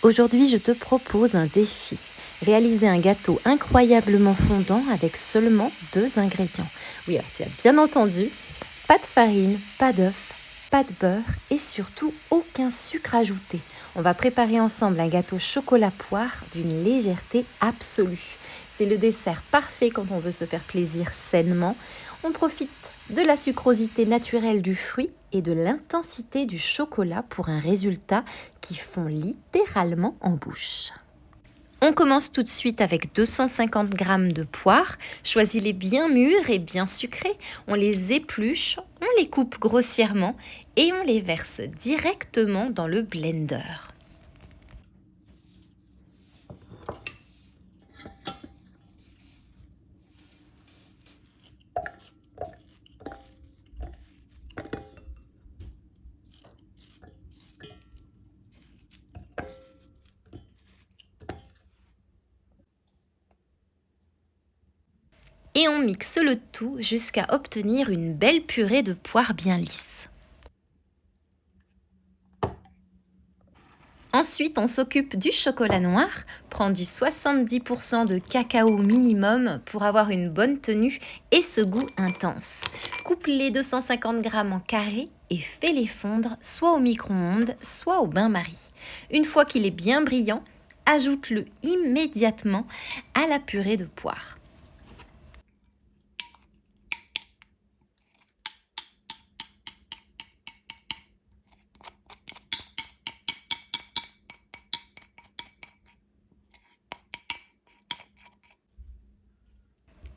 Aujourd'hui, je te propose un défi. Réaliser un gâteau incroyablement fondant avec seulement 2 ingrédients. Oui, alors tu as bien entendu, pas de farine, pas d'œuf, pas de beurre et surtout aucun sucre ajouté. On va préparer ensemble un gâteau chocolat poire d'une légèreté absolue. C'est le dessert parfait quand on veut se faire plaisir sainement. On profite de la sucrosité naturelle du fruit et de l'intensité du chocolat pour un résultat qui fond littéralement en bouche. On commence tout de suite avec 250 g de poires. Choisis-les bien mûres et bien sucrées. On les épluche, on les coupe grossièrement et on les verse directement dans le blender. Et on mixe le tout jusqu'à obtenir une belle purée de poires bien lisse. Ensuite, on s'occupe du chocolat noir. Prends du 70% de cacao minimum pour avoir une bonne tenue et ce goût intense. Coupe les 250 g en carrés et fais-les fondre soit au micro-ondes, soit au bain-marie. Une fois qu'il est bien brillant, ajoute-le immédiatement à la purée de poire.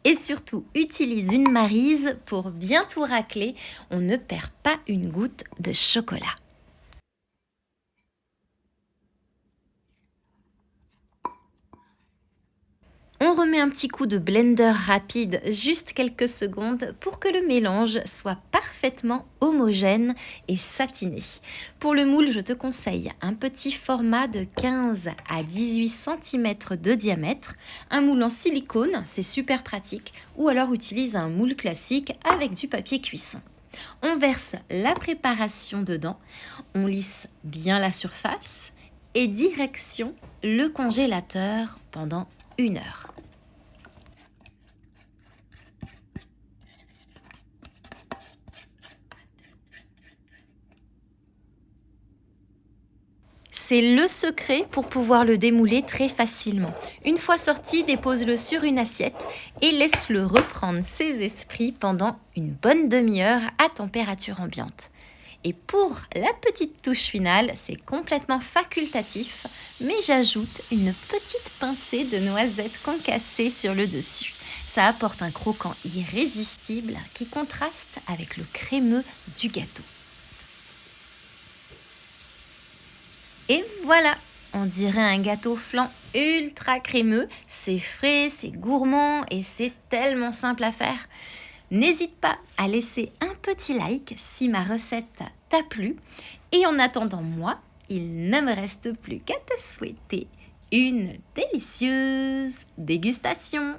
Et surtout, utilise une maryse pour bien tout racler. On ne perd pas une goutte de chocolat. On remet un petit coup de blender rapide, juste quelques secondes, pour que le mélange soit parfaitement homogène et satiné. Pour le moule, je te conseille un petit format de 15 à 18 cm de diamètre, un moule en silicone, c'est super pratique, ou alors utilise un moule classique avec du papier cuisson. On verse la préparation dedans, on lisse bien la surface et direction le congélateur pendant 1 heure. C'est le secret pour pouvoir le démouler très facilement. Une fois sorti, dépose-le sur une assiette et laisse-le reprendre ses esprits pendant une bonne demi-heure à température ambiante. Et pour la petite touche finale, c'est complètement facultatif, mais j'ajoute une petite pincée de noisettes concassées sur le dessus. Ça apporte un croquant irrésistible qui contraste avec le crémeux du gâteau. Et voilà, on dirait un gâteau flan ultra crémeux. C'est frais, c'est gourmand et c'est tellement simple à faire. N'hésite pas à laisser un petit like si ma recette t'a plu. Et en attendant moi, il ne me reste plus qu'à te souhaiter une délicieuse dégustation.